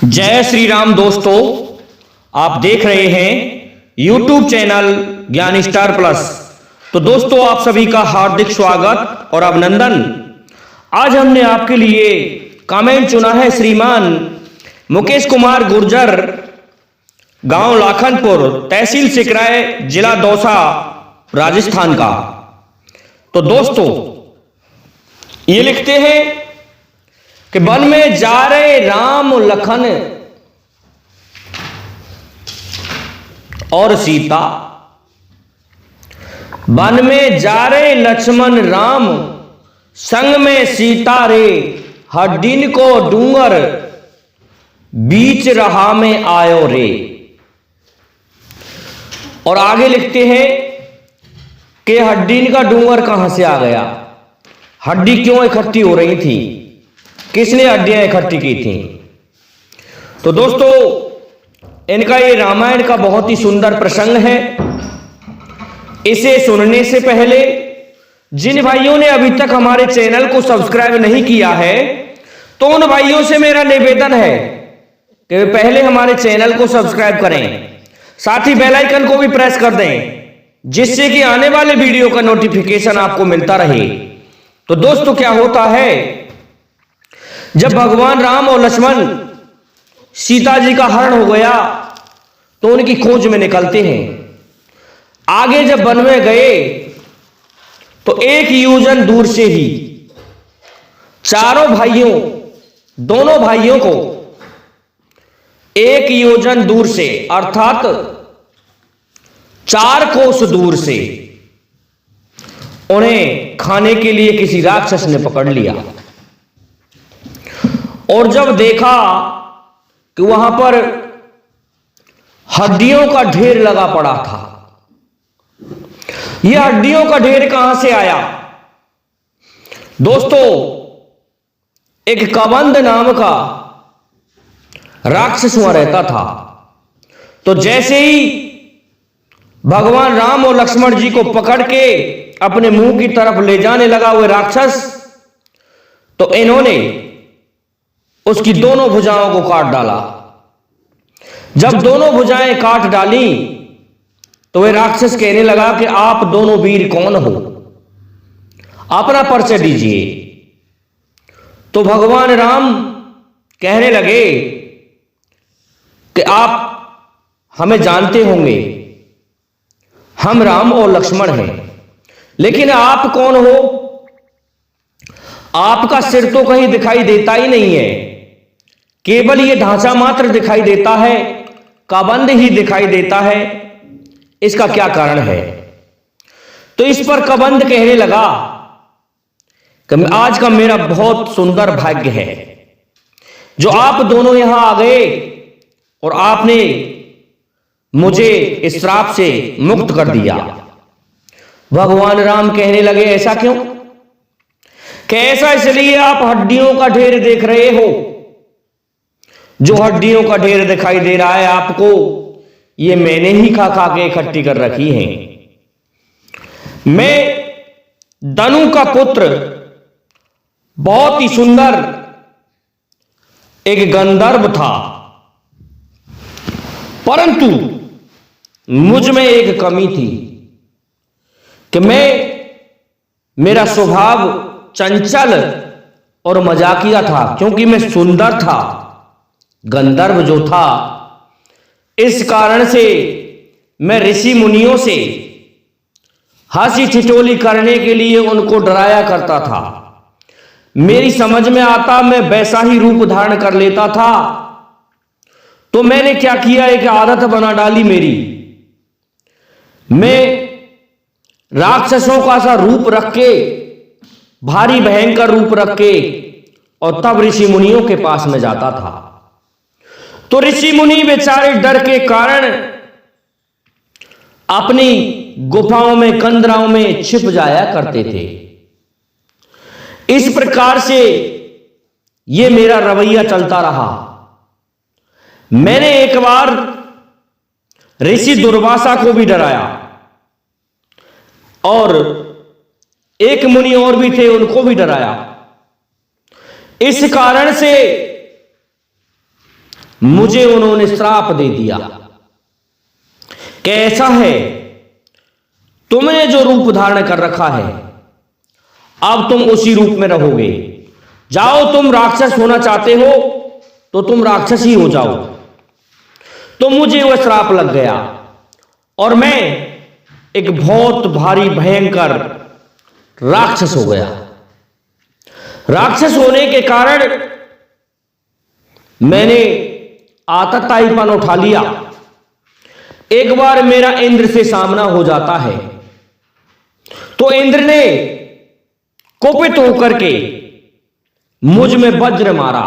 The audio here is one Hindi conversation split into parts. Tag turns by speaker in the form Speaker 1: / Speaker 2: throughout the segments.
Speaker 1: जय श्री राम दोस्तों, आप देख रहे हैं YouTube चैनल ज्ञान स्टार प्लस। तो दोस्तों, आप सभी का हार्दिक स्वागत और अभिनंदन। आज हमने आपके लिए कमेंट चुना है श्रीमान मुकेश कुमार गुर्जर, गांव लाखनपुर, तहसील सिकराय, जिला दौसा, राजस्थान का। तो दोस्तों, ये लिखते हैं कि वन में जा रहे राम लखन और सीता, वन में जा रहे लक्ष्मण राम, संग में सीता रे, हड्डीन को डूंगर बीच रहा में आयो रे। और आगे लिखते हैं कि हड्डीन का डूंगर कहां से आ गया, हड्डी क्यों इकट्ठी हो रही थी, किसने हड्डियां इकट्ठी की थी। तो दोस्तों, इनका ये रामायण का बहुत ही सुंदर प्रसंग है। इसे सुनने से पहले जिन भाइयों ने अभी तक हमारे चैनल को सब्सक्राइब नहीं किया है, तो उन भाइयों से मेरा निवेदन है कि पहले हमारे चैनल को सब्सक्राइब करें, साथ ही बेल आइकन को भी प्रेस कर दें, जिससे कि आने वाले वीडियो का नोटिफिकेशन आपको मिलता रहे। तो दोस्तों, क्या होता है, जब भगवान राम और लक्ष्मण सीता जी का हरण हो गया तो उनकी खोज में निकलते हैं। आगे जब वन में गए तो एक योजन दूर से ही चारों भाइयों, दोनों भाइयों को एक योजन दूर से अर्थात 4 कोस दूर से उन्हें खाने के लिए किसी राक्षस ने पकड़ लिया। और जब देखा कि वहां पर हड्डियों का ढेर लगा पड़ा था, यह हड्डियों का ढेर कहां से आया दोस्तों, एक कबंध नाम का राक्षस वहां रहता था। तो जैसे ही भगवान राम और लक्ष्मण जी को पकड़ के अपने मुंह की तरफ ले जाने लगा हुए राक्षस, तो इन्होंने उसकी दोनों भुजाओं को काट डाला। जब दोनों भुजाएं काट डाली तो वह राक्षस कहने लगा कि आप दोनों वीर कौन हो, अपना परिचय दीजिए। तो भगवान राम कहने लगे कि आप हमें जानते होंगे, हम राम और लक्ष्मण हैं, लेकिन आप कौन हो, आपका सिर तो कहीं दिखाई देता ही नहीं है, केवल यह ढांचा मात्र दिखाई देता है, कबंध ही दिखाई देता है, इसका क्या कारण है। तो इस पर कबंध कहने लगा कि आज का मेरा बहुत सुंदर भाग्य है जो आप दोनों यहां आ गए और आपने मुझे इस श्राप से मुक्त कर दिया। भगवान राम कहने लगे, ऐसा क्यों? कैसा? इसलिए आप हड्डियों का ढेर देख रहे हो, जो हड्डियों का ढेर दिखाई दे रहा है आपको, ये मैंने ही खा खा के इकट्ठी कर रखी हैं। मैं दनु का पुत्र, बहुत ही सुंदर एक गंधर्व था, परंतु मुझ में एक कमी थी कि मेरा स्वभाव चंचल और मजाकिया था, क्योंकि मैं सुंदर था, गंधर्व जो था। इस कारण से मैं ऋषि मुनियों से हंसी ठिठोली करने के लिए उनको डराया करता था। मेरी समझ में आता, मैं वैसा ही रूप धारण कर लेता था। तो मैंने क्या किया, एक आदत बना डाली मेरी, मैं राक्षसों का सा रूप रख के, भारी भयंकर रूप रख के, और तब ऋषि मुनियों के पास में जाता था। तो ऋषि मुनि बेचारे डर के कारण अपनी गुफाओं में, कंदराओं में छिप जाया करते थे। इस प्रकार से यह मेरा रवैया चलता रहा। मैंने एक बार ऋषि दुर्वासा को भी डराया, और एक मुनि और भी थे, उनको भी डराया। इस कारण से मुझे उन्होंने श्राप दे दिया कि ऐसा है, तुमने जो रूप धारण कर रखा है अब तुम उसी रूप में रहोगे। जाओ, तुम राक्षस होना चाहते हो तो तुम राक्षस ही हो जाओ। तो मुझे वह श्राप लग गया और मैं एक बहुत भारी भयंकर राक्षस हो गया। राक्षस होने के कारण मैंने आतताईपन उठा लिया। एक बार मेरा इंद्र से सामना हो जाता है तो इंद्र ने कोपित होकर के मुझ में वज्र मारा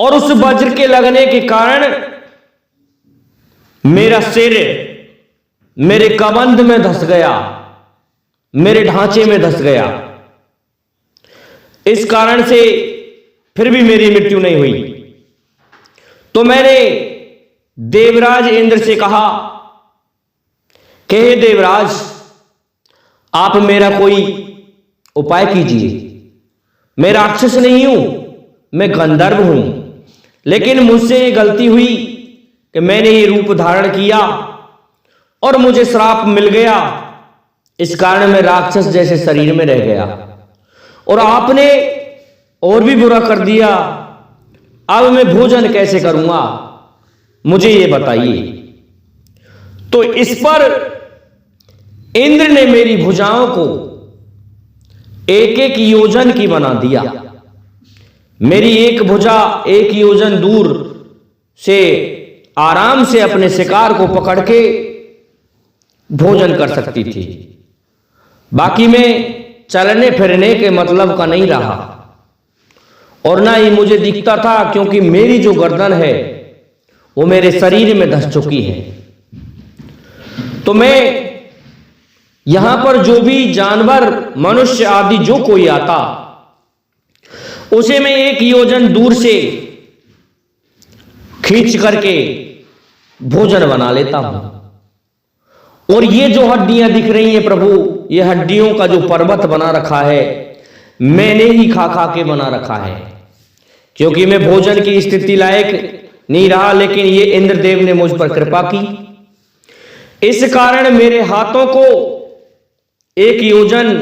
Speaker 1: और उस वज्र के लगने के कारण मेरा सिर मेरे कबंध में धंस गया, मेरे ढांचे में धंस गया। इस कारण से फिर भी मेरी मृत्यु नहीं हुई। तो मैंने देवराज इंद्र से कहा कि हे देवराज, आप मेरा कोई उपाय कीजिए। मैं राक्षस नहीं हूं, मैं गंधर्व हूं, लेकिन मुझसे ये गलती हुई कि मैंने ये रूप धारण किया और मुझे श्राप मिल गया। इस कारण मैं राक्षस जैसे शरीर में रह गया और आपने और भी बुरा कर दिया। अब मैं भोजन कैसे करूंगा, मुझे ये बताइए। तो इस पर इंद्र ने मेरी भुजाओं को एक एक योजन की बना दिया। मेरी एक भुजा एक योजन दूर से आराम से अपने शिकार को पकड़ के भोजन कर सकती थी, बाकी में चलने फिरने के मतलब का नहीं रहा और ना ही मुझे दिखता था, क्योंकि मेरी जो गर्दन है वो मेरे शरीर में धंस चुकी है। तो मैं यहां पर जो भी जानवर, मनुष्य आदि जो कोई आता, उसे मैं एक योजन दूर से खींच करके भोजन बना लेता हूं। और ये जो हड्डियां दिख रही हैं प्रभु, ये हड्डियों का जो पर्वत बना रखा है मैंने ही खा खा के बना रखा है, क्योंकि मैं भोजन की स्थिति लायक नहीं रहा। लेकिन ये इंद्रदेव ने मुझ पर कृपा की, इस कारण मेरे हाथों को एक योजन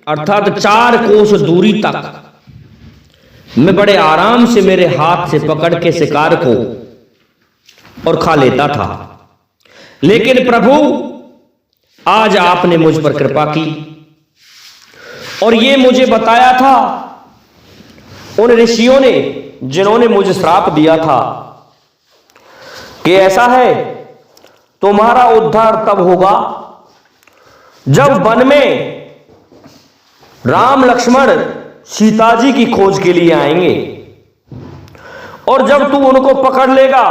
Speaker 1: अर्थात 4 कोस दूरी तक मैं बड़े आराम से मेरे हाथ से पकड़ के शिकार को और खा लेता था। लेकिन प्रभु, आज आपने मुझ पर कृपा की और ये मुझे बताया था उन ऋषियों ने जिन्होंने मुझे श्राप दिया था कि ऐसा है, तुम्हारा उद्धार तब होगा जब वन में राम लक्ष्मण सीता जी की खोज के लिए आएंगे और जब तू उनको पकड़ लेगा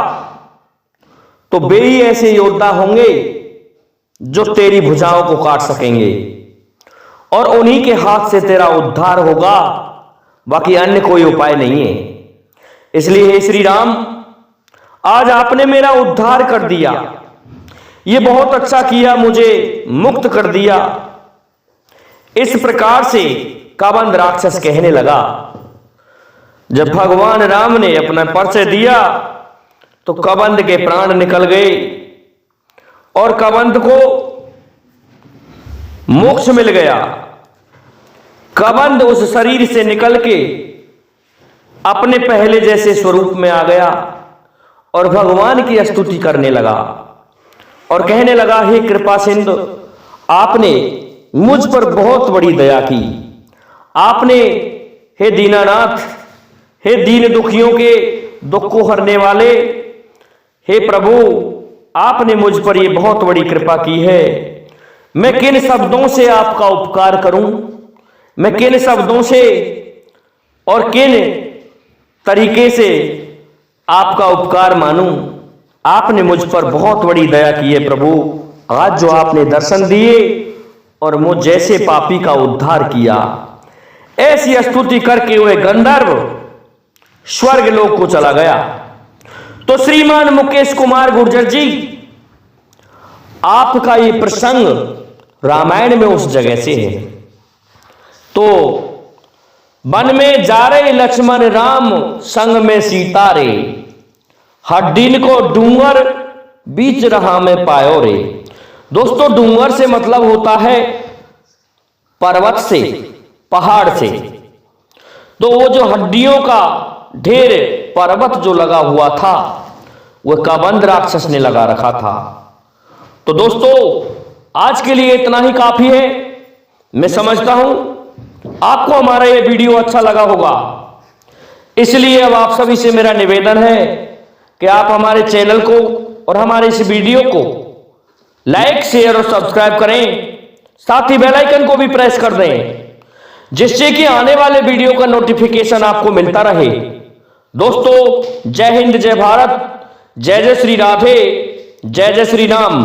Speaker 1: तो वे ही ऐसे योद्धा होंगे जो तेरी भुजाओं को काट सकेंगे और उन्हीं के हाथ से तेरा उद्धार होगा, बाकी अन्य कोई उपाय नहीं है। इसलिए हे श्री राम, आज आपने मेरा उद्धार कर दिया, ये बहुत अच्छा किया, मुझे मुक्त कर दिया। इस प्रकार से कबंध राक्षस कहने लगा। जब भगवान राम ने अपना परिचय दिया तो कबंध के प्राण निकल गए और कबंध को मोक्ष मिल गया। कबंध उस शरीर से निकल के अपने पहले जैसे स्वरूप में आ गया और भगवान की स्तुति करने लगा और कहने लगा, हे कृपा सिंधु, आपने मुझ पर बहुत बड़ी दया की। आपने, हे दीनानाथ, हे दीन दुखियों के दुख को हरने वाले, हे प्रभु, आपने मुझ पर ये बहुत बड़ी कृपा की है। मैं किन शब्दों से आपका उपकार करूं, मैं किन शब्दों से और किन तरीके से आपका उपकार मानूं। आपने मुझ पर बहुत बड़ी दया की है प्रभु। आज जो आपने दर्शन दिए और मुझ जैसे पापी का उद्धार किया, ऐसी स्तुति करके वह गंधर्व स्वर्ग लोक को चला गया। तो श्रीमान मुकेश कुमार गुर्जर जी, आपका ये प्रसंग रामायण में उस जगह से है। तो वन में जा रहे लक्ष्मण राम, संग में सीता रे, हड्डीन को डूंगर बीच रहा में पायो रे। दोस्तों डूंगर से मतलब होता है पर्वत से, पहाड़ से। तो वो जो हड्डियों का ढेर पर्वत जो लगा हुआ था वह कबंध राक्षस ने लगा रखा था। तो दोस्तों आज के लिए इतना ही काफी है। मैं समझता हूं आपको हमारा यह वीडियो अच्छा लगा होगा, इसलिए अब आप सभी से मेरा निवेदन है कि आप हमारे चैनल को और हमारे इस वीडियो को लाइक, शेयर और सब्सक्राइब करें। साथ ही बेल आइकन को भी प्रेस कर दें, जिससे कि आने वाले वीडियो का नोटिफिकेशन आपको मिलता रहे। दोस्तों जय हिंद, जय भारत, जय जय श्री राधे, जय जय श्री राम।